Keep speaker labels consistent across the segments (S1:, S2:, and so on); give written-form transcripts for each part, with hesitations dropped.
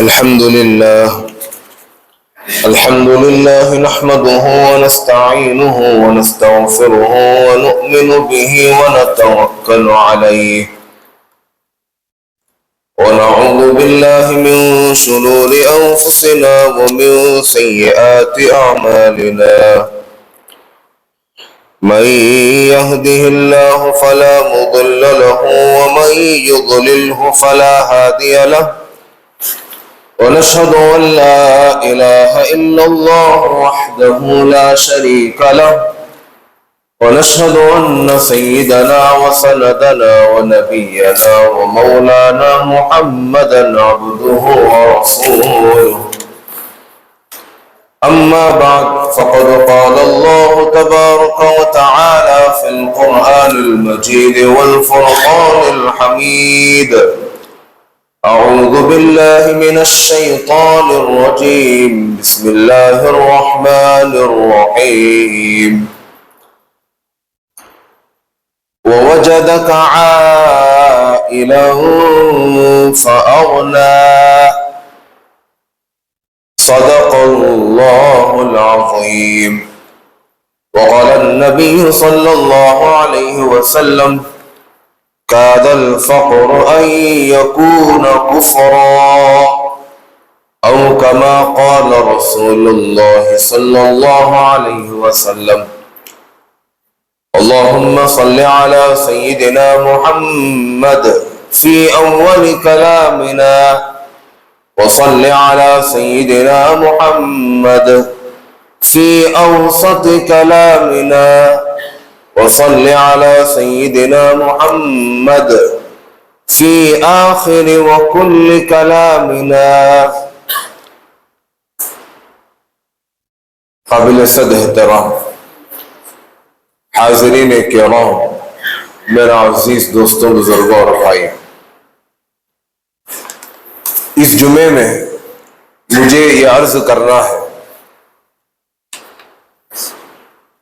S1: الحمد لله نحمده ونستعينه ونستغفره ونؤمن به ونتوكل عليه ونعوذ بالله من شرور أنفسنا ومن سيئات أعمالنا من يهده الله فلا مضل له ومن يضلله فلا هادي له ونشهد أن لا إله إلا الله وحده لا شريك له ونشهد أن سيدنا وسندنا ونبينا ومولانا محمدا عبده ورسوله أما بعد فقد قال الله تبارك وتعالى في القرآن المجيد والفرقان الحميد أعوذ بالله من الشيطان الرجيم بسم الله الرحمن الرحيم ووجدك عائلا فأغنى صدق الله العظيم. وقال النبي صلى الله عليه وسلم كاد الفقر أن يكون كفرا أو كما قال رسول الله صلى الله عليه وسلم. اللهم صل على سيدنا محمد في أول كلامنا وصل على سيدنا محمد في أوسط كلامنا وصل على سيدنا محمد في آخر وكل كلامنا. قابل صد احترام حاضرین کرام، میرا عزیز دوستوں، بزرگوں اور بھائی، اس جمعے میں مجھے یہ عرض کرنا ہے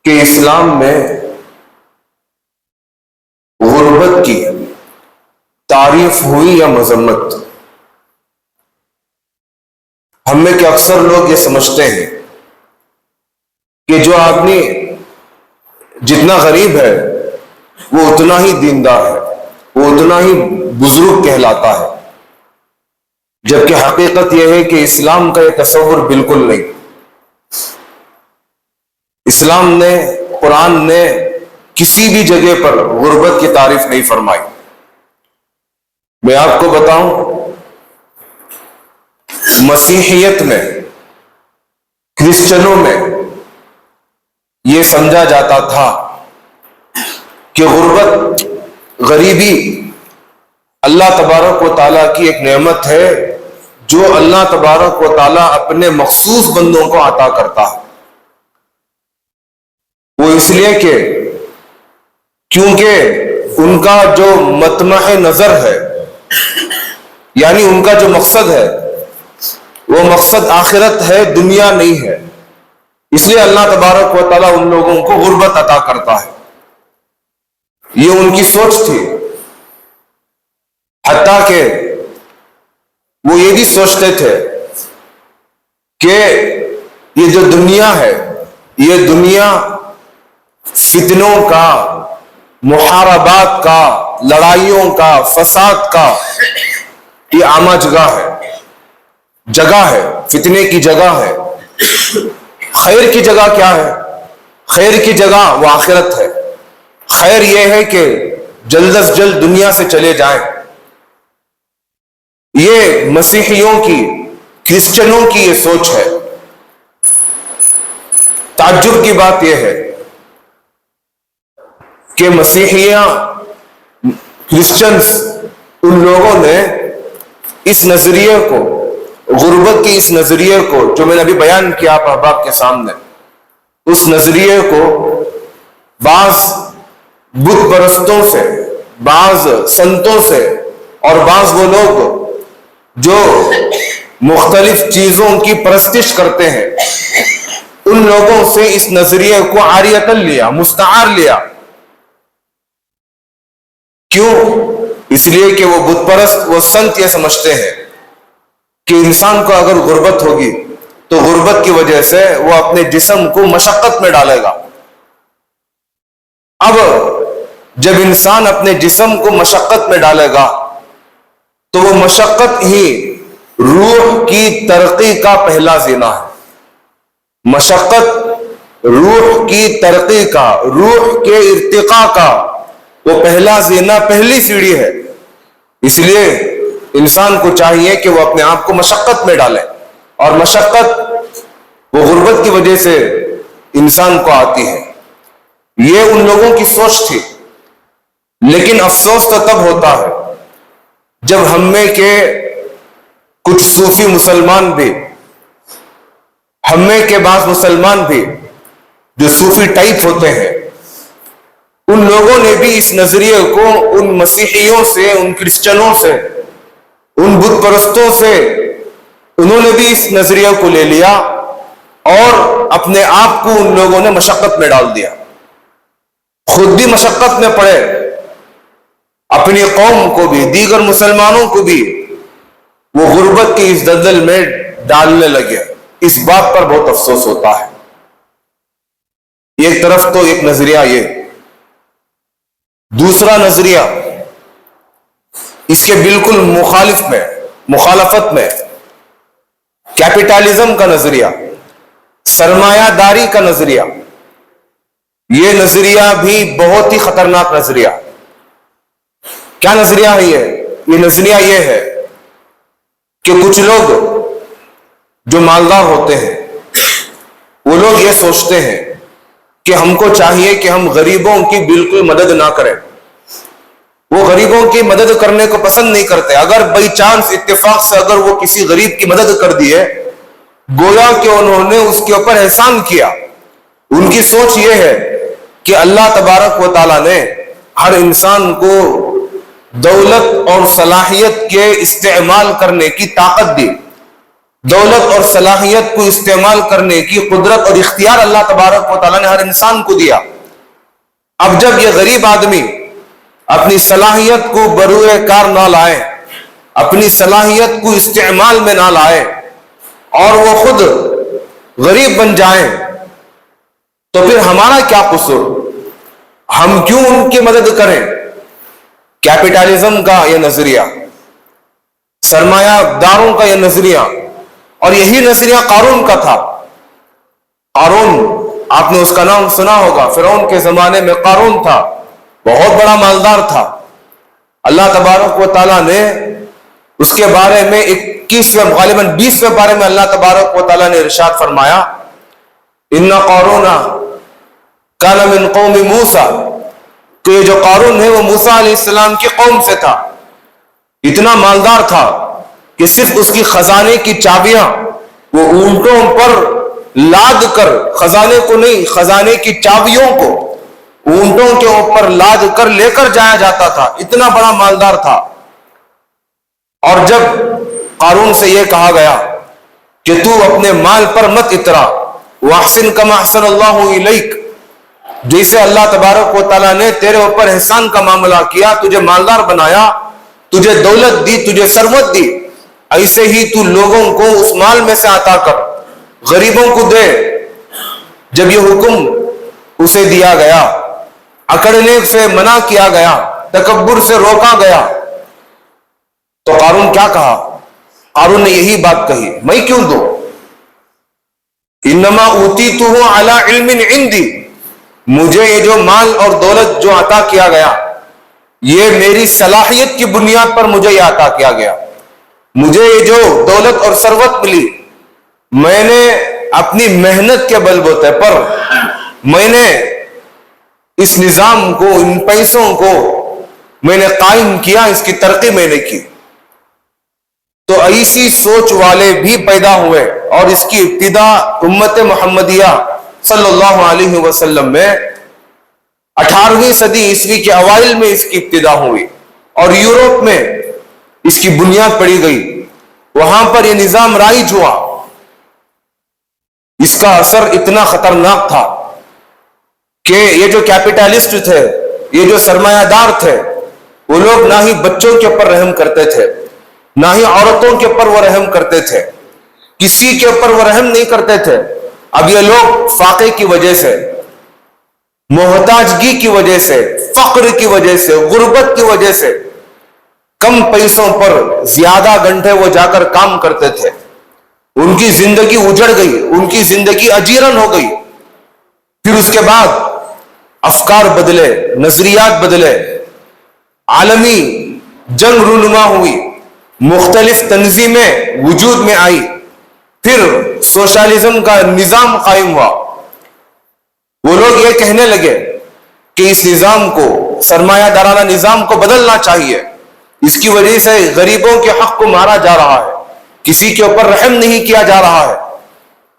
S1: کہ اسلام میں غربت کی تعریف ہوئی یا مذمت؟ ہم میں کہ اکثر لوگ یہ سمجھتے ہیں کہ جو آدمی جتنا غریب ہے وہ اتنا ہی دیندار ہے، وہ اتنا ہی بزرگ کہلاتا ہے، جبکہ حقیقت یہ ہے کہ اسلام کا یہ تصور بالکل نہیں. اسلام نے، قرآن نے کسی بھی جگہ پر غربت کی تعریف نہیں فرمائی. میں آپ کو بتاؤں، مسیحیت میں، کرسچنوں میں یہ سمجھا جاتا تھا کہ غربت، غریبی اللہ تبارک و تعالیٰ کی ایک نعمت ہے جو اللہ تبارک و تعالیٰ اپنے مخصوص بندوں کو عطا کرتا ہے. وہ اس لیے کہ کیونکہ ان کا جو مطمع نظر ہے، یعنی ان کا جو مقصد ہے، وہ مقصد آخرت ہے، دنیا نہیں ہے. اس لیے اللہ تبارک و تعالیٰ ان لوگوں کو غربت عطا کرتا ہے. یہ ان کی سوچ تھی، حتیٰ کہ وہ یہ بھی سوچتے تھے کہ یہ جو دنیا ہے، یہ دنیا فتنوں کا، محاربات کا، لڑائیوں کا، فساد کا یہ عامہ جگہ ہے، فتنے کی جگہ ہے. خیر کی جگہ کیا ہے؟ خیر کی جگہ وہ آخرت ہے. خیر یہ ہے کہ جلد از جلد دنیا سے چلے جائیں. یہ مسیحیوں کی، کرسچنوں کی یہ سوچ ہے. تعجب کی بات یہ ہے کہ مسیحیاں، کرسچنز، ان لوگوں نے اس نظریے کو، غربت کی اس نظریے کو جو میں نے ابھی بیان کیا آپ احباب کے سامنے، اس نظریے کو بعض بت پرستوں سے، بعض سنتوں سے، اور بعض وہ لوگ جو مختلف چیزوں کی پرستش کرتے ہیں، ان لوگوں سے اس نظریے کو عاریتاً لیا، مستعار لیا. کیوں؟ اس لیے کہ وہ بت پرست، وہ سنت یہ سمجھتے ہیں کہ انسان کو اگر غربت ہوگی تو غربت کی وجہ سے وہ اپنے جسم کو مشقت میں ڈالے گا. اب جب انسان اپنے جسم کو مشقت میں ڈالے گا تو وہ مشقت ہی روح کی ترقی کا پہلا زینہ ہے. مشقت روح کی ترقی کا، روح کے ارتقاء کا وہ پہلا زینہ، پہلی سیڑھی ہے. اس لیے انسان کو چاہیے کہ وہ اپنے آپ کو مشقت میں ڈالے، اور مشقت وہ غربت کی وجہ سے انسان کو آتی ہے. یہ ان لوگوں کی سوچ تھی، لیکن افسوس تو تب ہوتا ہے جب ہم میں کے کچھ صوفی مسلمان بھی، ہم میں کے بعض مسلمان بھی جو صوفی ٹائپ ہوتے ہیں، ان لوگوں نے بھی اس نظریے کو ان مسیحیوں سے، ان کرسچنوں سے، ان بت پرستوں سے، انہوں نے بھی اس نظریے کو لے لیا اور اپنے آپ کو ان لوگوں نے مشقت میں ڈال دیا. خود بھی مشقت میں پڑے، اپنی قوم کو بھی، دیگر مسلمانوں کو بھی وہ غربت کی اس دلدل میں ڈالنے لگے. اس بات پر بہت افسوس ہوتا ہے. ایک طرف تو ایک نظریہ یہ، دوسرا نظریہ اس کے بالکل مخالفت میں کیپٹلزم کا نظریہ، سرمایہ داری کا نظریہ. یہ نظریہ بھی بہت ہی خطرناک نظریہ. کیا نظریہ ہے یہ نظریہ یہ ہے کہ کچھ لوگ جو مالدار ہوتے ہیں وہ لوگ یہ سوچتے ہیں کہ ہم کو چاہیے کہ ہم غریبوں کی بالکل مدد نہ کریں. وہ غریبوں کی مدد کرنے کو پسند نہیں کرتے. اگر بائی چانس اتفاق سے اگر وہ کسی غریب کی مدد کر دیے، گویا کہ انہوں نے اس کے اوپر احسان کیا. ان کی سوچ یہ ہے کہ اللہ تبارک و تعالیٰ نے ہر انسان کو دولت اور صلاحیت کے استعمال کرنے کی طاقت دی، دولت اور صلاحیت کو استعمال کرنے کی قدرت اور اختیار اللہ تبارک و تعالیٰ نے ہر انسان کو دیا. اب جب یہ غریب آدمی اپنی صلاحیت کو بروئے کار نہ لائے، اپنی صلاحیت کو استعمال میں نہ لائے اور وہ خود غریب بن جائیں، تو پھر ہمارا کیا قصور؟ ہم کیوں ان کی مدد کریں؟ کیپٹلزم کا یہ نظریہ، سرمایہ داروں کا یہ نظریہ، اور یہی نظریہ قارون کا تھا. قارون، آپ نے اس کا نام سنا ہوگا. فرعون کے زمانے میں قارون تھا، بہت بڑا مالدار تھا. اللہ تبارک و تعالیٰ نے اس کے بارے میں 21ویں غالباً 20ویں بارے میں اللہ تبارک و تعالیٰ نے ارشاد فرمایا، ان قارون کان من قوم موسیٰ، کہ یہ جو قارون ہے وہ موسیٰ علیہ السلام کی قوم سے تھا. اتنا مالدار تھا کہ صرف اس کی خزانے کی چابیاں وہ اونٹوں پر لاد کر، خزانے کو نہیں، خزانے کی چابیوں کو اونٹوں کے اوپر لاد کر لے کر جایا جاتا تھا. اتنا بڑا مالدار تھا. اور جب قارون سے یہ کہا گیا کہ تو اپنے مال پر مت اترا، واحسن کما احسن اللہ الیک، جیسے اللہ تبارک و تعالیٰ نے تیرے اوپر احسان کا معاملہ کیا، تجھے مالدار بنایا، تجھے دولت دی، تجھے ثروت دی، ایسے ہی تو لوگوں کو اس مال میں سے عطا کر، غریبوں کو دے. جب یہ حکم اسے دیا گیا، اکڑنے سے منع کیا گیا، تکبر سے روکا گیا، تو قارون کیا کہا؟ قارون نے یہی بات کہی، میں کیوں دوں؟ انما اوتیتہ علی علم عندی، مجھے یہ جو مال اور دولت جو عطا کیا گیا، یہ میری صلاحیت کی بنیاد پر مجھے یہ عطا کیا گیا. مجھے یہ جو دولت اور ثروت ملی، میں نے اپنی محنت کے بل بوتے پر میں نے اس نظام کو، ان پیسوں کو میں نے قائم کیا، اس کی ترقی میں نے کی. تو ایسی سوچ والے بھی پیدا ہوئے، اور اس کی ابتدا امت محمدیہ صلی اللہ علیہ وسلم میں 18ویں صدی عیسوی کے اوائل میں اس کی ابتدا ہوئی، اور یورپ میں اس کی بنیاد پڑی گئی. وہاں پر یہ نظام رائج ہوا. اس کا اثر اتنا خطرناک تھا کہ یہ جو کیپٹلسٹ تھے، یہ جو سرمایہ دار تھے، وہ لوگ نہ ہی بچوں کے اوپر رحم کرتے تھے، نہ ہی عورتوں کے اوپر وہ رحم کرتے تھے، کسی کے اوپر وہ رحم نہیں کرتے تھے۔ اب یہ لوگ فاقے کی وجہ سے، محتاجگی کی وجہ سے، فقر کی وجہ سے، غربت کی وجہ سے کم پیسوں پر زیادہ گھنٹے وہ جا کر کام کرتے تھے، ان کی زندگی اجڑ گئی، ان کی زندگی اجیرن ہو گئی۔ پھر اس کے بعد افکار بدلے، نظریات بدلے، عالمی جنگ رونما ہوئی، مختلف تنظیمیں وجود میں آئی، پھر سوشلزم کا نظام قائم ہوا۔ وہ لوگ یہ کہنے لگے کہ اس نظام کو، سرمایہ دارانہ نظام کو بدلنا چاہیے، اس کی وجہ سے غریبوں کے حق کو مارا جا رہا ہے، کسی کے اوپر رحم نہیں کیا جا رہا ہے۔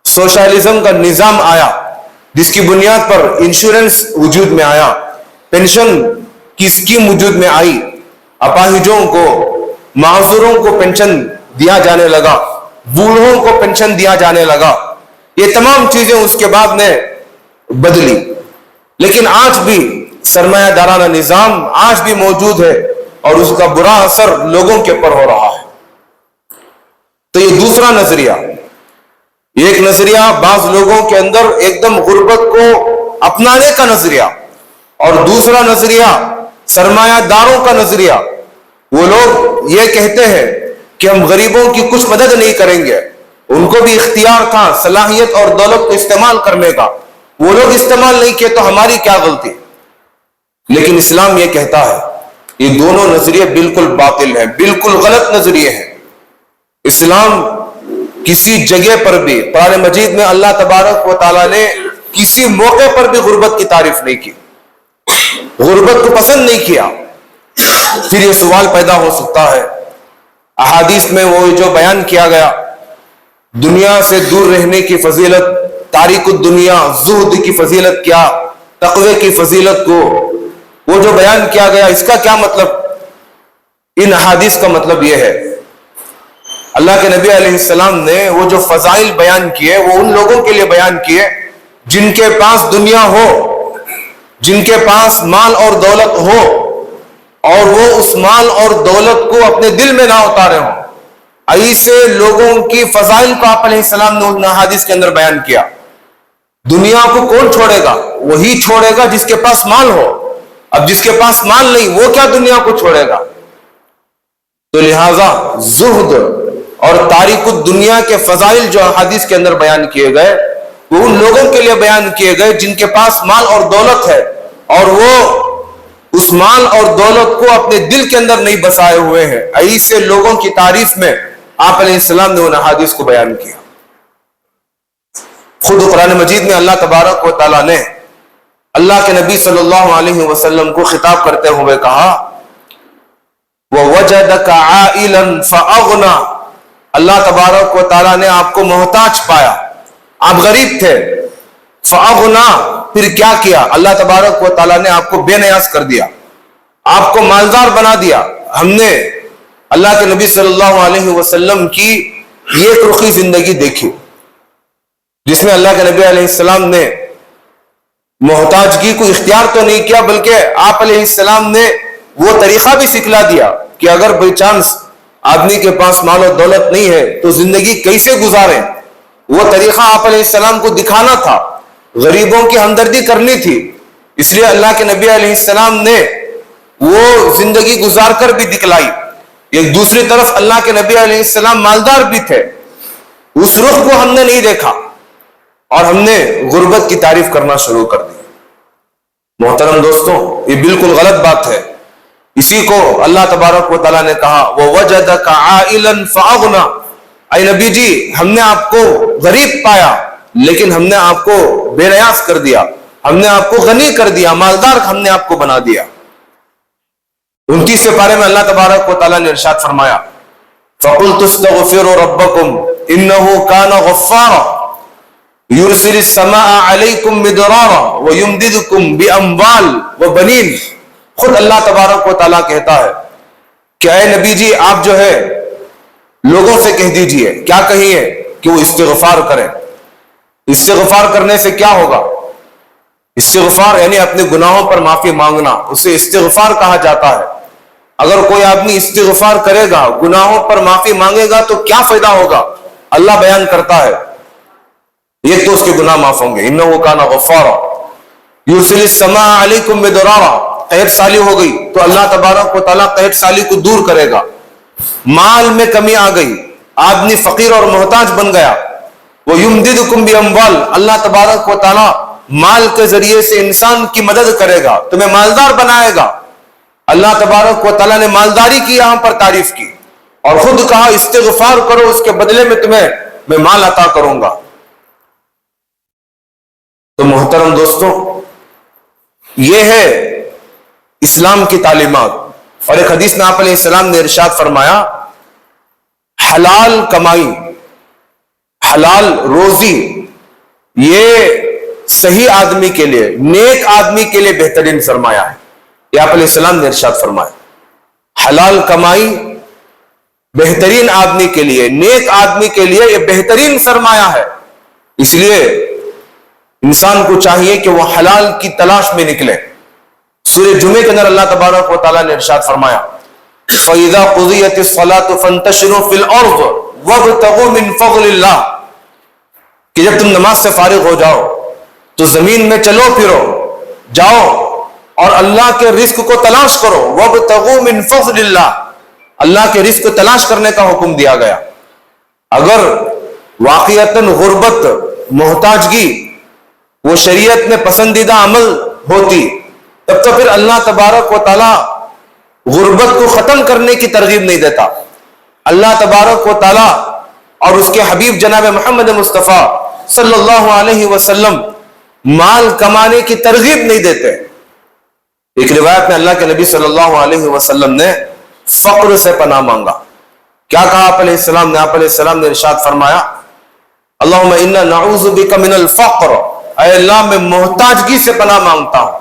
S1: سوشلزم کا نظام آیا جس کی بنیاد پر انشورنس وجود میں آیا، پینشن کی اسکیم وجود میں آئی، اپاہجوں کو، معذوروں کو پینشن دیا جانے لگا، بوڑھوں کو پینشن دیا جانے لگا۔ یہ تمام چیزیں اس کے بعد میں بدلی، لیکن آج بھی سرمایہ دارانہ نظام آج بھی موجود ہے اور اس کا برا اثر لوگوں کے اوپر ہو رہا ہے۔ تو یہ دوسرا نظریہ، ایک نظریہ بعض لوگوں کے اندر ایک دم غربت کو اپنانے کا نظریہ، اور دوسرا نظریہ سرمایہ داروں کا نظریہ۔ وہ لوگ یہ کہتے ہیں کہ ہم غریبوں کی کچھ مدد نہیں کریں گے، ان کو بھی اختیار تھا صلاحیت اور دولت کو استعمال کرنے کا، وہ لوگ استعمال نہیں کیے تو ہماری کیا غلطی۔ لیکن اسلام یہ کہتا ہے یہ دونوں نظریے بالکل باطل ہیں، بالکل غلط نظریے ہیں۔ اسلام کسی جگہ پر بھی، قرآن مجید میں اللہ تبارک و تعالیٰ نے کسی موقع پر بھی غربت کی تعریف نہیں کی، غربت کو پسند نہیں کیا۔ پھر یہ سوال پیدا ہو سکتا ہے، احادیث میں وہ جو بیان کیا گیا دنیا سے دور رہنے کی فضیلت، تاریک الدنیا، زہد کی فضیلت کیا، تقوی کی فضیلت کو وہ جو بیان کیا گیا، اس کا کیا مطلب؟ ان احادیث کا مطلب یہ ہے، اللہ کے نبی علیہ السلام نے وہ جو فضائل بیان کیے وہ ان لوگوں کے لیے بیان کیے جن کے پاس دنیا ہو، جن کے پاس مال اور دولت ہو، اور وہ اس مال اور دولت کو اپنے دل میں نہ اتارے ہوں۔ ایسے لوگوں کی فضائل کو آپ علیہ السلام نے ان احادیث کے اندر بیان کیا۔ دنیا کو کون چھوڑے گا؟ وہی چھوڑے گا جس کے پاس مال ہو۔ اب جس کے پاس مال نہیں وہ کیا دنیا کو چھوڑے گا؟ تو لہذا زہد اور تاریک الدنیا کے فضائل جو احادیث کے اندر بیان کیے گئے وہ ان لوگوں کے لیے بیان کیے گئے جن کے پاس مال اور دولت ہے، اور وہ اس مال اور دولت کو اپنے دل کے اندر نہیں بسائے ہوئے ہیں۔ ایسے لوگوں کی تعریف میں آپ علیہ السلام نے ان احادیث کو بیان کیا۔ خود قرآن مجید میں اللہ تبارک و تعالیٰ نے اللہ کے نبی صلی اللہ علیہ وسلم کو خطاب کرتے ہوئے کہا وَوَجَدَكَ عَائِلًا فَأَغْنَى، اللہ تبارک و تعالیٰ نے آپ کو محتاج پایا، آپ غریب تھے، فَأَغْنَى، پھر کیا کیا؟ اللہ تبارک و تعالیٰ نے آپ کو بے نیاز کر دیا، آپ کو مالدار بنا دیا۔ ہم نے اللہ کے نبی صلی اللہ علیہ وسلم کی ایک رخی زندگی دیکھی جس میں اللہ کے نبی علیہ السلام نے محتاجگی کو اختیار تو نہیں کیا بلکہ آپ علیہ السلام نے وہ طریقہ بھی سکھلا دیا کہ اگر بائی چانس آدمی کے پاس مال و دولت نہیں ہے تو زندگی کیسے گزارے، وہ طریقہ آپ علیہ السلام کو دکھانا تھا، غریبوں کی ہمدردی کرنی تھی۔ اس لیے اللہ کے نبی علیہ السلام نے وہ زندگی گزار کر بھی دکھلائی۔ ایک دوسری طرف اللہ کے نبی علیہ السلام مالدار بھی تھے، اس رخ کو ہم نے نہیں دیکھا اور ہم نے غربت کی تعریف کرنا شروع کر دی۔ محترم دوستوں، یہ بالکل غلط بات ہے۔ اسی کو اللہ تبارک و تعالیٰ نے کہا وَوَجَدَكَ عَائِلًا فَأَغْنَى، اے نبی جی ہم نے آپ کو غریب پایا لیکن ہم نے آپ کو بے نیاز کر دیا، ہم نے آپ کو غنی کر دیا، مالدار ہم نے آپ کو بنا دیا۔ 29 پارے میں اللہ تبارک و تعالیٰ نے ارشاد فرمایا فَقُلْتُ اسْتَغْفِرُوا رَبَّكُمْ إِنَّهُ كَانَ غَفَّارًا يُرْسِلِ السَّمَاءَ عَلَيْكُمْ مِدْرَارًا وَيُمْدِدْكُمْ بِأَمْوَالٍ وَبَنِينَ۔ خود اللہ تبارک و تعالیٰ کہتا ہے کہ اے نبی جی آپ جو ہے لوگوں سے کہہ دیجئے، کیا کہیے کہ وہ استغفار کریں۔ استغفار کرنے سے کیا ہوگا؟ استغفار یعنی اپنے گناہوں پر معافی مانگنا، اسے استغفار کہا جاتا ہے۔ اگر کوئی آدمی استغفار کرے گا، گناہوں پر معافی مانگے گا تو کیا فائدہ ہوگا؟ اللہ بیان کرتا ہے ایک تو اس کے گناہ معاف ہوں گے، انہ کان غفارا یرسل السماء علیکم مدرارا، قحط سالی ہو گئی تو اللہ تبارک و تعالیٰ قحط سالی کو دور کرے گا۔ مال میں کمی آ گئی، آدمی فقیر اور محتاج بن گیا، وَيُمْدِدُكُمْ بِأَمْوَالٍ، اللہ تبارک و تعالیٰ مال کے ذریعے سے انسان کی مدد کرے گا، تمہیں مالدار بنائے گا۔ اللہ تبارک و تعالیٰ نے مالداری کی یہاں پر تعریف کی اور خود کہا استغفار کرو، اس کے بدلے میں تمہیں میں مال عطا کروں گا۔ تو محترم دوستوں، یہ ہے اسلام کی تعلیمات۔ اور ایک حدیث میں آپ علیہ السلام نے ارشاد فرمایا، حلال کمائی، حلال روزی، یہ صحیح آدمی کے لیے، نیک آدمی کے لیے بہترین سرمایہ ہے۔ یہ آپ علیہ السلام نے ارشاد فرمایا، حلال کمائی بہترین آدمی کے لیے، نیک آدمی کے لیے یہ بہترین سرمایہ ہے۔ اس لیے انسان کو چاہیے کہ وہ حلال کی تلاش میں نکلے۔ سورہ جمعہ کے اندر اللہ تبارک و تعالیٰ نے ارشاد فرمایا، فَإِذَا قُضِيَتِ الصَّلَاةُ فَانْتَشِرُوا فِي الْأَرْضِ وَابْتَغُوا مِنْ فَضْلِ اللَّهِ، کہ جب تم نماز سے فارغ ہو جاؤ تو زمین میں چلو پھرو، جاؤ اور اللہ کے رزق کو تلاش کرو، وَابْتَغُوا مِنْ فَضْلِ اللَّهِ، اللہ کے رزق کو تلاش کرنے کا حکم دیا گیا۔ اگر واقعتاً غربت، محتاجگی وہ شریعت میں پسندیدہ عمل ہوتی تب تو پھر اللہ تبارک و تعالیٰ غربت کو ختم کرنے کی ترغیب نہیں دیتا۔ اللہ تبارک و تعالیٰ اور اس کے حبیب جناب محمد مصطفیٰ صلی اللہ علیہ وسلم مال کمانے کی ترغیب نہیں دیتے۔ ایک روایت میں اللہ کے نبی صلی اللہ علیہ وسلم نے فقر سے پناہ مانگا۔ کیا کہا آپ علیہ السلام نے؟ آپ علیہ السلام نے ارشاد فرمایا، اللہم انا نعوذ بک من الفقر، اے اللہ میں محتاجگی سے پناہ مانگتا ہوں۔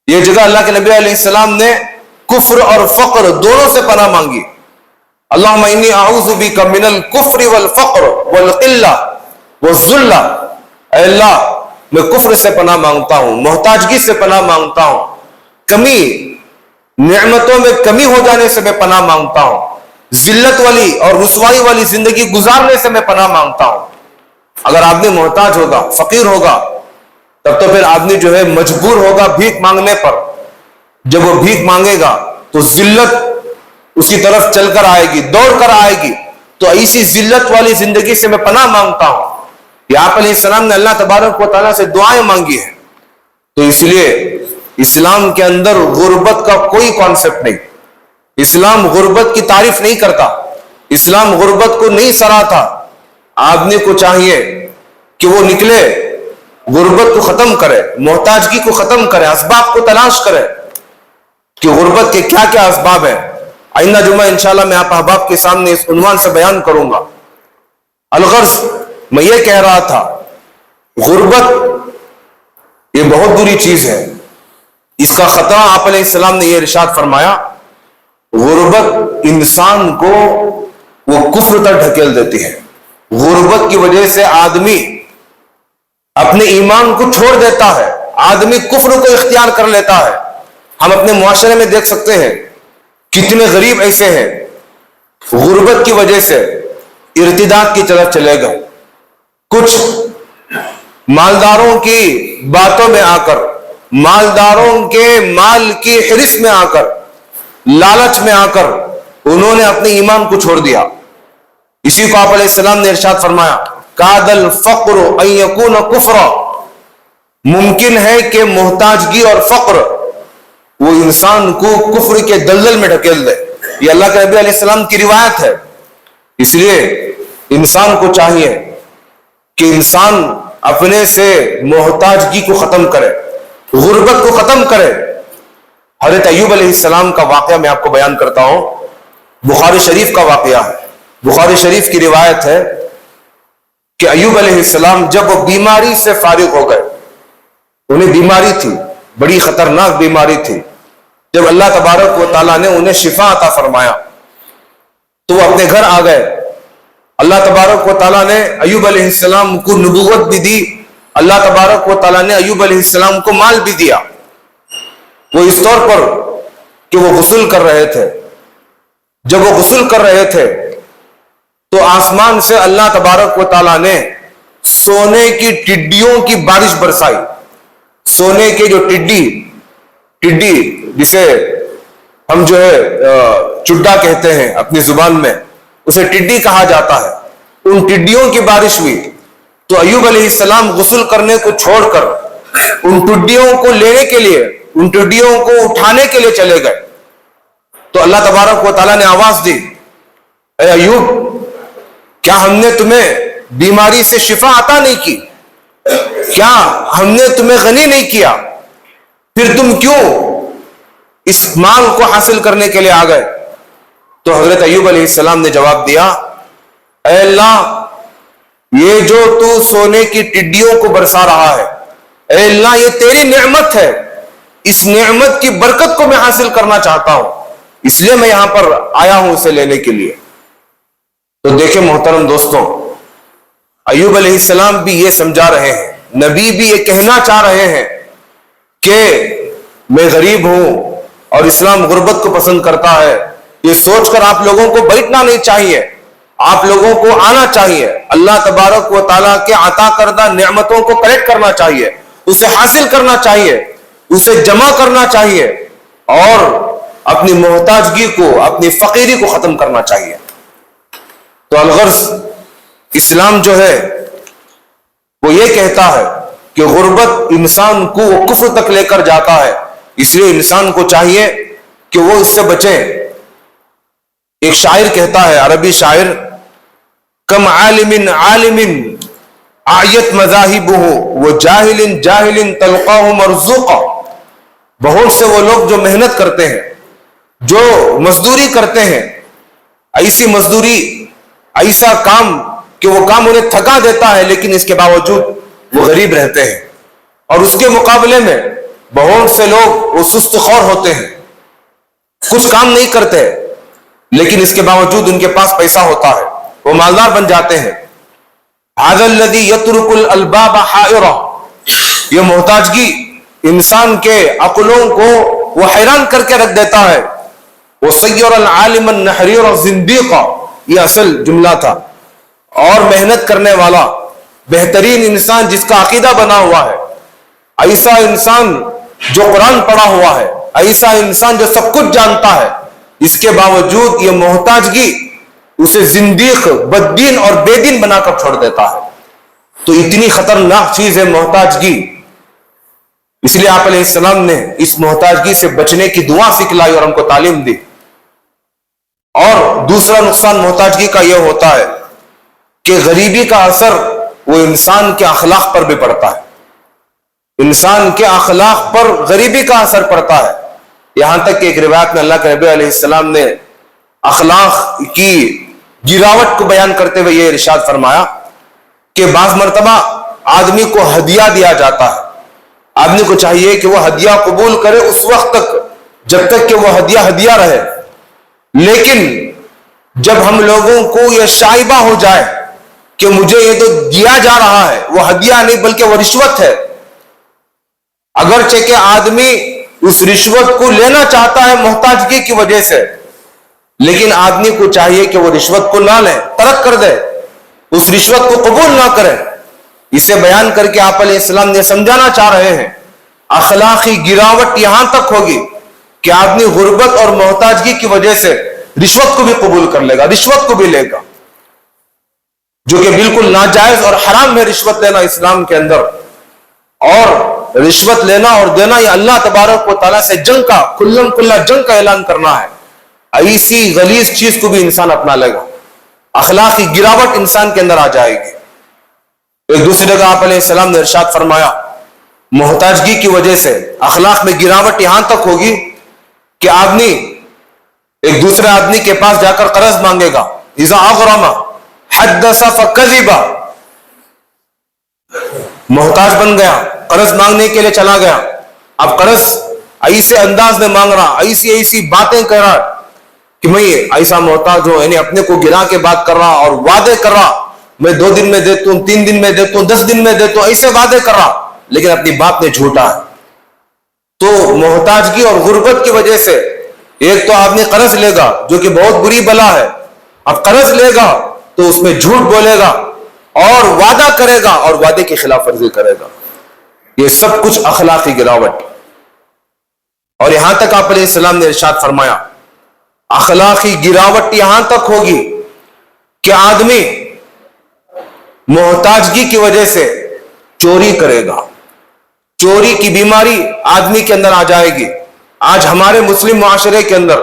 S1: یہ جگہ اللہ کے نبی علیہ السلام نے کفر اور فقر دونوں سے پناہ مانگی۔ اللہم انی اعوذ بک من الکفر والفقر والقلہ والذلہ، اے اللہ میں کفر سے پناہ مانگتا ہوں، محتاجگی سے پناہ مانگتا ہوں، کمی، نعمتوں میں کمی ہو جانے سے میں پناہ مانگتا ہوں، ذلت والی اور رسوائی والی زندگی گزارنے سے میں پناہ مانگتا ہوں۔ اگر آدمی محتاج ہوگا، فقیر ہوگا، تب تو پھر آدمی جو ہے مجبور ہوگا بھیک مانگنے پر۔ جب وہ بھیک مانگے گا تو ذلت اس کی طرف چل کر آئے گی، دوڑ کر آئے گی، تو ایسی ذلت والی زندگی سے میں پناہ مانگتا ہوں۔ یہ آپ علیہ السلام نے اللہ تبارک و تعالیٰ سے دعائیں مانگی ہیں۔ تو اس لیے اسلام کے اندر غربت کا کوئی کانسیپٹ نہیں، اسلام غربت کی تعریف نہیں کرتا، اسلام غربت کو نہیں سراہتا۔ آدمی کو چاہیے کہ وہ نکلے، غربت کو ختم کرے، محتاجگی کو ختم کرے، اسباب کو تلاش کرے کہ غربت کے کیا کیا اسباب ہیں۔ آئندہ جمعہ انشاءاللہ میں آپ احباب کے سامنے اس عنوان سے بیان کروں گا۔ الغرض میں یہ کہہ رہا تھا، غربت یہ بہت بری چیز ہے، اس کا خطرہ آپ علیہ السلام نے یہ ارشاد فرمایا، غربت انسان کو وہ کفر تک ڈھکیل دیتی ہے۔ غربت کی وجہ سے آدمی اپنے ایمان کو چھوڑ دیتا ہے، آدمی کفر کو اختیار کر لیتا ہے۔ ہم اپنے معاشرے میں دیکھ سکتے ہیں کتنے غریب ایسے ہیں غربت کی وجہ سے ارتداد کی طرف چلے گئے، کچھ مالداروں کی باتوں میں آ کر، مالداروں کے مال کی حرص میں آ کر، لالچ میں آ کر انہوں نے اپنے ایمان کو چھوڑ دیا۔ اسی کو آپ علیہ السلام نے ارشاد فرمایا، کاد الفقر ان یکون کفرا، ممکن ہے کہ محتاجگی اور فقر وہ انسان کو کفر کے دلدل میں ڈھکیل دے۔ یہ اللہ کے نبی علیہ السلام کی روایت ہے۔ اس لیے انسان کو چاہیے کہ انسان اپنے سے محتاجگی کو ختم کرے، غربت کو ختم کرے۔ حضرت ایوب علیہ السلام کا واقعہ میں آپ کو بیان کرتا ہوں، بخاری شریف کا واقعہ ہے۔ بخاری شریف کی روایت ہے کہ ایوب علیہ السلام جب وہ بیماری سے فارغ ہو گئے، انہیں بیماری تھی، بڑی خطرناک بیماری تھی، جب اللہ تبارک و تعالیٰ نے انہیں شفا عطا فرمایا تو وہ اپنے گھر آ گئے۔ اللہ تبارک و تعالیٰ نے ایوب علیہ السلام کو نبوت بھی دی، اللہ تبارک و تعالیٰ نے ایوب علیہ السلام کو مال بھی دیا۔ وہ اس طور پر کہ وہ غسل کر رہے تھے. جب وہ غسل کر رہے تھے تو آسمان سے اللہ تبارک و تعالیٰ نے سونے کی ٹڈیوں کی بارش برسائی. سونے کے جو ٹڈی جسے ہم جو ہے چڈا کہتے ہیں اپنی زبان میں، اسے ٹڈی کہا جاتا ہے، ان ٹڈیوں کی بارش ہوئی. تو ایوب علیہ السلام غسل کرنے کو چھوڑ کر ان ٹڈیوں کو لینے کے لیے، ان ٹڈیوں کو اٹھانے کے لیے چلے گئے. تو اللہ تبارک و تعالیٰ نے آواز دی، اے ایوب، کیا ہم نے تمہیں بیماری سے شفا عطا نہیں کی؟ کیا ہم نے تمہیں غنی نہیں کیا؟ پھر تم کیوں اس مال کو حاصل کرنے کے لیے آ گئے؟ تو حضرت ایوب علیہ السلام نے جواب دیا، اے اللہ، یہ جو تو سونے کی ٹڈیوں کو برسا رہا ہے، اے اللہ، یہ تیری نعمت ہے. اس نعمت کی برکت کو میں حاصل کرنا چاہتا ہوں، اس لیے میں یہاں پر آیا ہوں اسے لینے کے لیے. تو دیکھیں محترم دوستوں، ایوب علیہ السلام بھی یہ سمجھا رہے ہیں، نبی بھی یہ کہنا چاہ رہے ہیں کہ میں غریب ہوں اور اسلام غربت کو پسند کرتا ہے. یہ سوچ کر آپ لوگوں کو بیٹھنا نہیں چاہیے، آپ لوگوں کو آنا چاہیے، اللہ تبارک و تعالیٰ کے عطا کردہ نعمتوں کو کلیکٹ کرنا چاہیے، اسے حاصل کرنا چاہیے، اسے جمع کرنا چاہیے اور اپنی محتاجگی کو، اپنی فقیری کو ختم کرنا چاہیے. تو الغرض اسلام جو ہے وہ یہ کہتا ہے کہ غربت انسان کو وہ کفر تک لے کر جاتا ہے، اس لیے انسان کو چاہیے کہ وہ اس سے بچے. ایک شاعر کہتا ہے، عربی شاعر، کم عالم عالم آیت مذاہبہ وجاہل جاہل تلقاہ مرزوقا. بہت سے وہ لوگ جو محنت کرتے ہیں، جو مزدوری کرتے ہیں، ایسی مزدوری، ایسا کام کہ وہ کام انہیں تھکا دیتا ہے، لیکن اس کے باوجود وہ غریب رہتے ہیں. اور اس کے مقابلے میں بہت سے لوگ وہ سست خور ہوتے ہیں، کچھ کام نہیں کرتے، لیکن اس کے باوجود ان کے پاس پیسہ ہوتا ہے، وہ مالدار بن جاتے ہیں. هذا الذي يترك الالباب حائرة. یہ محتاجگی انسان کے عقلوں کو وہ حیران کر کے رکھ دیتا ہے. وصير العالم النحرير زنديقا. یہ اصل جملہ تھا. اور محنت کرنے والا بہترین انسان جس کا عقیدہ بنا ہوا ہے، ایسا انسان جو قرآن پڑھا ہوا ہے، ایسا انسان جو سب کچھ جانتا ہے، اس کے باوجود یہ محتاجگی اسے زندیق، بددین اور بے دین بنا کر چھوڑ دیتا ہے. تو اتنی خطرناک چیز ہے محتاجگی. اس لیے آپ علیہ السلام نے اس محتاجگی سے بچنے کی دعا سکھلائی اور ہم کو تعلیم دی. اور دوسرا نقصان محتاجگی کا یہ ہوتا ہے کہ غریبی کا اثر وہ انسان کے اخلاق پر بھی پڑتا ہے. انسان کے اخلاق پر غریبی کا اثر پڑتا ہے. یہاں تک کہ ایک روایت میں اللہ کے نبی علیہ السلام نے اخلاق کی گراوٹ کو بیان کرتے ہوئے یہ ارشاد فرمایا کہ بعض مرتبہ آدمی کو ہدیہ دیا جاتا ہے. آدمی کو چاہیے کہ وہ ہدیہ قبول کرے اس وقت تک جب تک کہ وہ ہدیہ رہے. لیکن جب ہم لوگوں کو یہ شائبہ ہو جائے کہ مجھے یہ تو دیا جا رہا ہے، وہ ہدیہ نہیں بلکہ وہ رشوت ہے، اگرچہ کہ آدمی اس رشوت کو لینا چاہتا ہے محتاجگی کی وجہ سے، لیکن آدمی کو چاہیے کہ وہ رشوت کو نہ لے، ترک کر دے، اس رشوت کو قبول نہ کرے. اسے بیان کر کے آپ علیہ السلام نے سمجھانا چاہ رہے ہیں اخلاقی گراوٹ یہاں تک ہوگی کہ آدمی غربت اور محتاجگی کی وجہ سے رشوت کو بھی قبول کر لے گا، رشوت کو بھی لے گا، جو کہ بالکل ناجائز اور حرام ہے رشوت لینا اسلام کے اندر. اور رشوت لینا اور دینا یہ اللہ تبارک و تعالیٰ سے جنگ کا، کھلم کھلا جنگ کا اعلان کرنا ہے. ایسی غلیظ چیز کو بھی انسان اپنا لے گا، اخلاقی گراوٹ انسان کے اندر آ جائے گی. ایک دوسری جگہ آپ علیہ السلام نے ارشاد فرمایا محتاجگی کی وجہ سے اخلاق میں گراوٹ یہاں تک ہوگی کہ آدمی ایک دوسرے آدمی کے پاس جا کر قرض مانگے گا. اذا اغرم حدث فکذب. محتاج بن گیا، قرض مانگنے کے لیے چلا گیا، اب قرض ایسے انداز میں مانگ رہا، ایسی باتیں کر رہا کہ میں ایسا محتاج ہوں، یعنی اپنے کو گرا کے بات کر رہا اور وعدے کر رہا، میں 2 دن میں دیتا ہوں، 3 دن میں دیتا ہوں، 10 دن میں دیتا ہوں، ایسے وعدے کر رہا، لیکن اپنی بات میں جھوٹا ہے. تو محتاجگی اور غربت کی وجہ سے ایک تو آدمی قرض لے گا جو کہ بہت بری بلا ہے. اب قرض لے گا تو اس میں جھوٹ بولے گا اور وعدہ کرے گا اور وعدے کی خلاف ورزی کرے گا. یہ سب کچھ اخلاقی گراوٹ. اور یہاں تک آپ علیہ السلام نے ارشاد فرمایا اخلاقی گراوٹ یہاں تک ہوگی کہ آدمی محتاجگی کی وجہ سے چوری کرے گا. چوری کی بیماری آدمی کے اندر آ جائے گی. آج ہمارے مسلم معاشرے کے اندر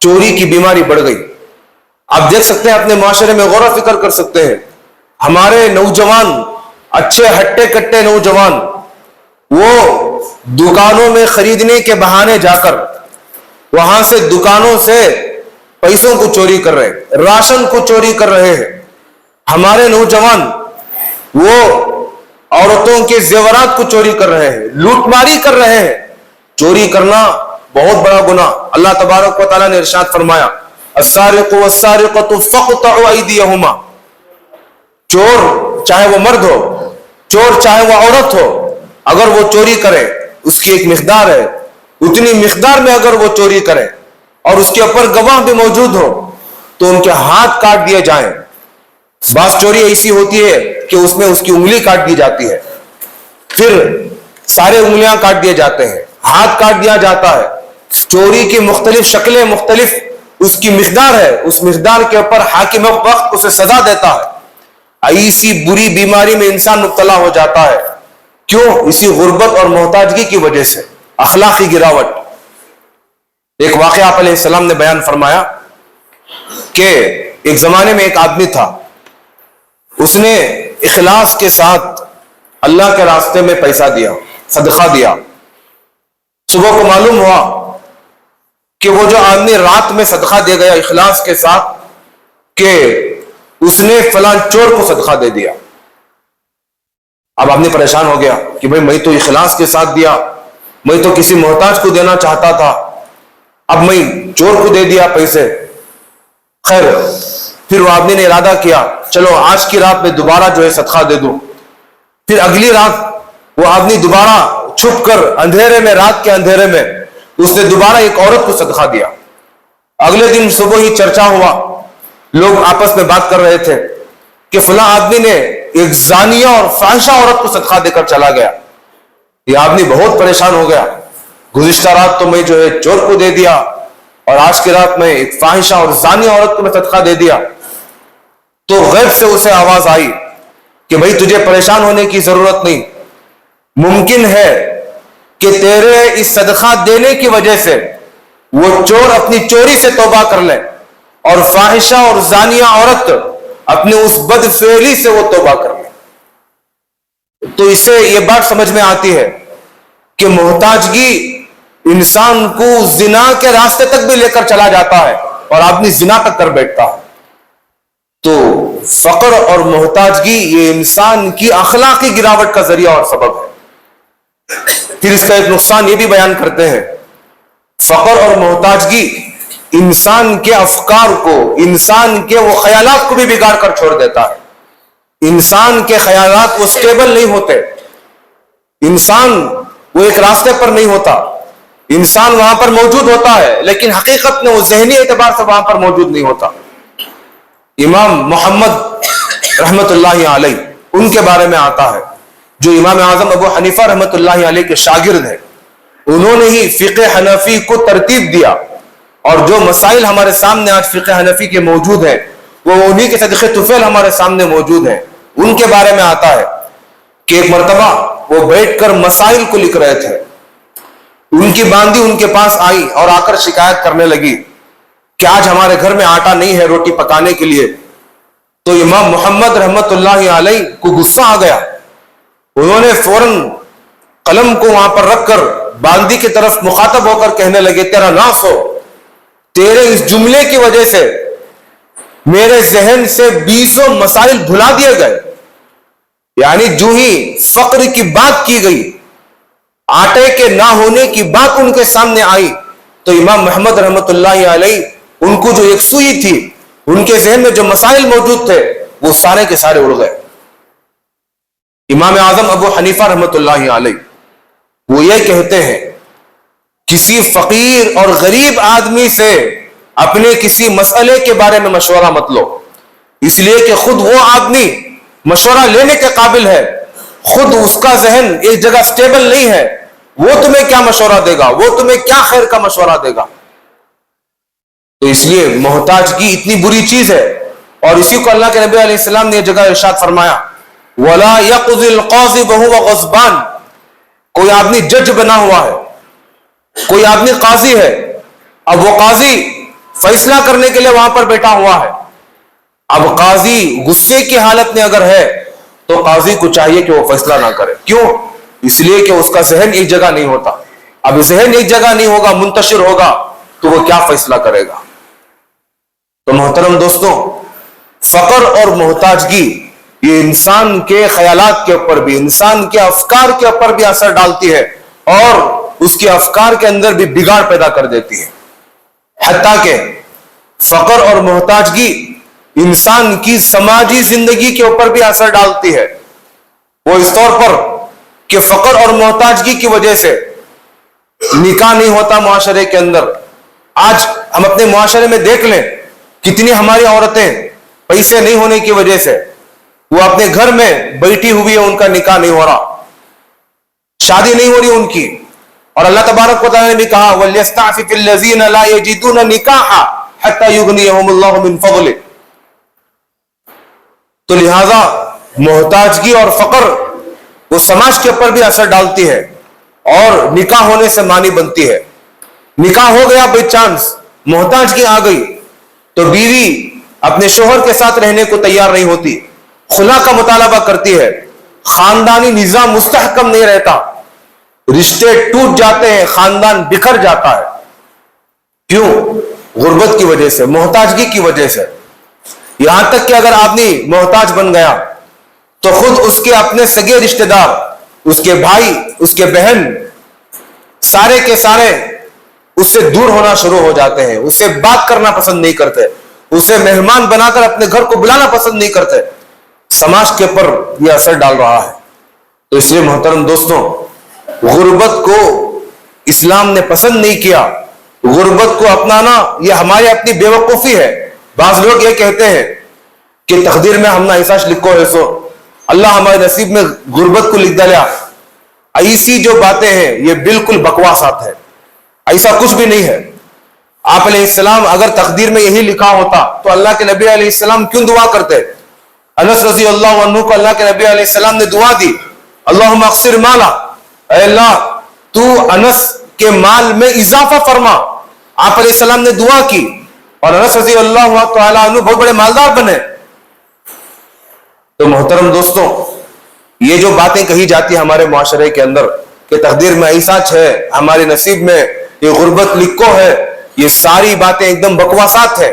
S1: چوری کی بیماری بڑھ گئی. آپ دیکھ سکتے ہیں، اپنے معاشرے میں غور و فکر کر سکتے ہیں. ہمارے نوجوان، اچھے ہٹے کٹے نوجوان، وہ دکانوں میں خریدنے کے بہانے جا کر وہاں سے دکانوں سے پیسوں کو چوری کر رہے ہیں، راشن کو چوری کر رہے ہیں. ہمارے نوجوان وہ عورتوں کے زیورات کو چوری کر رہے ہیں، لوٹ ماری کر رہے ہیں. چوری کرنا بہت بڑا گناہ. اللہ تبارک و تعالیٰ نے ارشاد فرمایا السارق والسارقۃ فاقطعوا ایدیہما. چور چاہے وہ مرد ہو، چور چاہے وہ عورت ہو، اگر وہ چوری کرے اس کی ایک مقدار ہے، اتنی مقدار میں اگر وہ چوری کرے اور اس کے اوپر گواہ بھی موجود ہو تو ان کے ہاتھ کاٹ دیے جائیں. بعض چوری ایسی ہوتی ہے کہ اس میں اس کی انگلی کاٹ دی جاتی ہے، پھر سارے انگلیاں کاٹ دیے جاتے ہیں، ہاتھ کاٹ دیا جاتا ہے. چوری کی مختلف شکلیں، مختلف اس کی مقدار ہے، اس مقدار کے اوپر حاکم وقت اسے سزا دیتا ہے. ایسی بری بیماری میں انسان مبتلا ہو جاتا ہے. کیوں؟ اسی غربت اور محتاجگی کی وجہ سے. اخلاقی گراوٹ. ایک واقعہ آپ علیہ السلام نے بیان فرمایا کہ ایک زمانے میں ایک آدمی تھا، اس نے اخلاص کے ساتھ اللہ کے راستے میں پیسہ دیا، صدقہ دیا. صبح کو معلوم ہوا کہ وہ جو آدمی رات میں صدقہ دے گیا اخلاص کے ساتھ، کہ اس نے فلاں چور کو صدقہ دے دیا. اب آدمی پریشان ہو گیا کہ بھئی میں تو اخلاص کے ساتھ دیا، میں تو کسی محتاج کو دینا چاہتا تھا، اب میں چور کو دے دیا پیسے. خیر، پھر وہ آدمی نے ارادہ کیا چلو آج کی رات میں دوبارہ جو ہے صدقہ دے دوں. پھر اگلی رات وہ آدمی دوبارہ چھپ کر اندھیرے میں، رات کے اندھیرے میں اس نے دوبارہ ایک عورت کو صدقہ دیا. اگلے دن صبح ہی چرچا ہوا، لوگ آپس میں بات کر رہے تھے کہ فلاں آدمی نے ایک زانیہ اور فاحشہ عورت کو صدقہ دے کر چلا گیا. یہ آدمی بہت پریشان ہو گیا. گزشتہ رات تو میں جو ہے چور کو دے دیا اور آج کی رات میں ایک فاحشہ اور زانیہ عورت کو میں صدقہ دے دیا. تو غیب سے اسے آواز آئی کہ بھئی تجھے پریشان ہونے کی ضرورت نہیں، ممکن ہے کہ تیرے اس صدقہ دینے کی وجہ سے وہ چور اپنی چوری سے توبہ کر لے اور فاحشہ اور زانیہ عورت اپنی اس بد فعلی سے وہ توبہ کر لے. تو اس سے یہ بات سمجھ میں آتی ہے کہ محتاجگی انسان کو زنا کے راستے تک بھی لے کر چلا جاتا ہے اور آدمی زنا تک کر بیٹھتا ہے. تو فقر اور محتاجگی یہ انسان کی اخلاقی گراوٹ کا ذریعہ اور سبب ہے. پھر اس کا ایک نقصان یہ بھی بیان کرتے ہیں، فقر اور محتاجگی انسان کے افکار کو، انسان کے وہ خیالات کو بھی بگاڑ کر چھوڑ دیتا ہے. انسان کے خیالات وہ سٹیبل نہیں ہوتے، انسان وہ ایک راستے پر نہیں ہوتا. انسان وہاں پر موجود ہوتا ہے لیکن حقیقت میں وہ ذہنی اعتبار سے وہاں پر موجود نہیں ہوتا. امام محمد رحمت اللہ علیہ، ان کے بارے میں آتا ہے، جو امام اعظم ابو حنیفہ رحمت اللہ علیہ کے شاگرد ہیں. انہوں نے ہی فقہ حنفی کو ترتیب دیا، اور جو مسائل ہمارے سامنے آج فقہ حنفی کے موجود ہیں وہ انہی کے صدقے طفیل ہمارے سامنے موجود ہیں. ان کے بارے میں آتا ہے کہ ایک مرتبہ وہ بیٹھ کر مسائل کو لکھ رہے تھے. ان کی باندی ان کے پاس آئی اور آ کر شکایت کرنے لگی کہ آج ہمارے گھر میں آٹا نہیں ہے روٹی پکانے کے لیے. تو امام محمد رحمت اللہ علیہ کو غصہ آ گیا. انہوں نے فوراً قلم کو وہاں پر رکھ کر باندی کی طرف مخاطب ہو کر کہنے لگے تیرا ناس ہو، تیرے اس جملے کی وجہ سے میرے ذہن سے 20 مسائل بھلا دیے گئے. یعنی جو ہی فقر کی بات کی گئی، آٹے کے نہ ہونے کی بات ان کے سامنے آئی، تو امام محمد رحمت اللہ علیہ ان کو جو ایک سوئی تھی، ان کے ذہن میں جو مسائل موجود تھے وہ سارے کے سارے اڑ گئے. امام اعظم ابو حنیفہ رحمت اللہ علیہ وہ یہ کہتے ہیں کسی فقیر اور غریب آدمی سے اپنے کسی مسئلے کے بارے میں مشورہ مت لو، اس لیے کہ خود وہ آدمی مشورہ لینے کے قابل ہے، خود اس کا ذہن ایک جگہ سٹیبل نہیں ہے، وہ تمہیں کیا مشورہ دے گا، وہ تمہیں کیا خیر کا مشورہ دے گا۔ تو اس لیے محتاجگی اتنی بری چیز ہے، اور اسی کو اللہ کے نبی علیہ السلام نے یہ جگہ ارشاد فرمایا وَلَا يَقْضِي الْقَاضِي وَهُوَ غَضْبَانٌ۔ کوئی آدمی جج بنا ہوا ہے، کوئی آدمی قاضی ہے، اب وہ قاضی فیصلہ کرنے کے لیے وہاں پر بیٹھا ہوا ہے، اب قاضی غصے کی حالت میں اگر ہے تو قاضی کو چاہیے کہ وہ فیصلہ نہ کرے، کیوں؟ اس لیے کہ اس کا ذہن ایک جگہ نہیں ہوتا، اب ذہن ایک جگہ نہیں ہوگا، منتشر ہوگا تو وہ کیا فیصلہ کرے گا۔ تو محترم دوستوں، فقر اور محتاجگی یہ انسان کے خیالات کے اوپر بھی، انسان کے افکار کے اوپر بھی اثر ڈالتی ہے، اور اس کے افکار کے اندر بھی بگاڑ پیدا کر دیتی ہے، حتیٰ کہ فقر اور محتاجگی انسان کی سماجی زندگی کے اوپر بھی اثر ڈالتی ہے۔ وہ اس طور پر کہ فقر اور محتاجگی کی وجہ سے نکاح نہیں ہوتا معاشرے کے اندر۔ آج ہم اپنے معاشرے میں دیکھ لیں، کتنی ہماری عورتیں پیسے نہیں ہونے کی وجہ سے وہ اپنے گھر میں بیٹھی ہوئی ہے، ان کا نکاح نہیں ہو رہا، شادی نہیں ہو رہی ان کی، اور اللہ تبارک و تعالی نے بھی کہا وَلْيَسْتَعْفِفِ الَّذِينَ لَا يَجِدُونَ نِكَاحًا حَتَّى يُغْنِيَهُمُ اللَّهُ مِنْ فَضْلِهِ۔ تو لہذا محتاجگی اور فقر وہ سماج کے اوپر بھی اثر ڈالتی ہے اور نکاح ہونے سے مانی بنتی ہے۔ نکاح ہو گیا بائی چانس، محتاجگی آ گئی تو بیوی اپنے شوہر کے ساتھ رہنے کو تیار نہیں ہوتی، خلا کا مطالبہ کرتی ہے، خاندانی نظام مستحکم نہیں رہتا، رشتے ٹوٹ جاتے ہیں، خاندان بکھر جاتا ہے، کیوں؟ غربت کی وجہ سے، محتاجگی کی وجہ سے۔ یہاں تک کہ اگر آدمی محتاج بن گیا تو خود اس کے اپنے سگے رشتہ دار، اس کے بھائی، اس کے بہن، سارے کے سارے اس سے دور ہونا شروع ہو جاتے ہیں، اس سے بات کرنا پسند نہیں کرتے، اسے مہمان بنا کر اپنے گھر کو بلانا پسند نہیں کرتے۔ سماج کے اوپر یہ اثر ڈال رہا ہے۔ تو اس لیے محترم دوستوں، غربت کو اسلام نے پسند نہیں کیا، غربت کو اپنانا یہ ہماری اپنی بے وقوفی ہے۔ بعض لوگ یہ کہتے ہیں کہ تقدیر میں ہم نہ ایسا لکھو ہے سو اللہ ہمارے نصیب میں غربت کو لکھ ڈالا۔ ایسی جو باتیں ہیں یہ بالکل بکواسات ہے، ایسا کچھ بھی نہیں ہے۔ آپ علیہ السلام اگر تقدیر میں یہی لکھا ہوتا تو اللہ کے نبی علیہ السلام کیوں دعا کرتے؟ انس رضی اللہ عنہ کو اللہ کے نبی علیہ السلام نے دعا دی اللہم اقصر مالا، اے اللہ تو انس کے مال میں اضافہ فرما۔ آپ علیہ السلام نے دعا کی اور انس رضی اللہ تعالیٰ عنہ بہت بڑے مالدار بنے۔ تو محترم دوستوں، یہ جو باتیں کہی جاتی ہیں ہمارے معاشرے کے اندر کہ تقدیر میں ایسا ہے، ہمارے نصیب میں یہ غربت لکھو ہے، یہ ساری باتیں ایک دم بکواسات ہے۔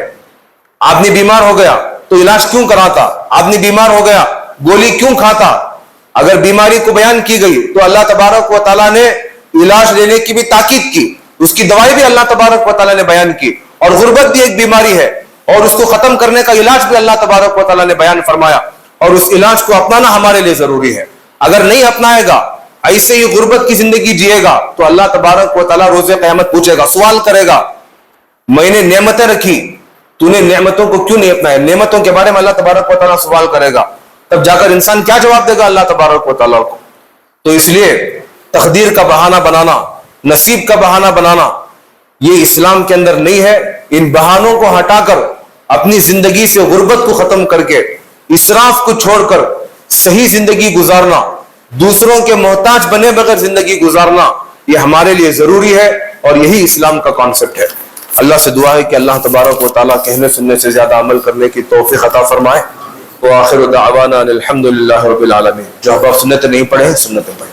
S1: آدمی بیمار ہو گیا تو علاج کیوں کراتا؟ آدمی بیمار ہو گیا گولی کیوں کھاتا؟ اگر بیماری کو بیان کی گئی تو اللہ تبارک و تعالیٰ نے علاج لینے کی بھی تاکید کی، اس کی دوائی بھی اللہ تبارک و تعالیٰ نے بیان کی، اور غربت بھی ایک بیماری ہے اور اس کو ختم کرنے کا علاج بھی اللہ تبارک و تعالیٰ نے بیان فرمایا، اور اس علاج کو اپنانا ہمارے لیے ضروری ہے۔ اگر نہیں اپنائے گا، ایسے ہی غربت کی زندگی جیے گا تو اللہ تبارک و تعالیٰ روز قیامت پوچھے گا، سوال کرے گا میں نے نعمتیں رکھی، تو نے نعمتوں کو کیوں نہیں اپنایا؟ نعمتوں کے بارے میں اللہ تبارک و تعالیٰ سوال کرے گا، تب جا کر انسان کیا جواب دے گا اللہ تبارک و تعالیٰ کو؟ تو اس لیے تقدیر کا بہانہ بنانا، نصیب کا بہانہ بنانا یہ اسلام کے اندر نہیں ہے۔ ان بہانوں کو ہٹا کر اپنی زندگی سے غربت کو ختم کر کے، اسراف کو چھوڑ کر صحیح زندگی گزارنا، دوسروں کے محتاج بنے بغیر زندگی گزارنا یہ ہمارے لیے ضروری ہے، اور یہی اسلام کا کانسیپٹ ہے۔ اللہ سے دعا ہے کہ اللہ تبارک و تعالیٰ کہنے سننے سے زیادہ عمل کرنے کی توفیق عطا فرمائے۔ وآخر دعوانا الحمدللہ رب العالمین۔ جو آپ سنتیں نہیں پڑھے ہیں سنتیں پڑھیں۔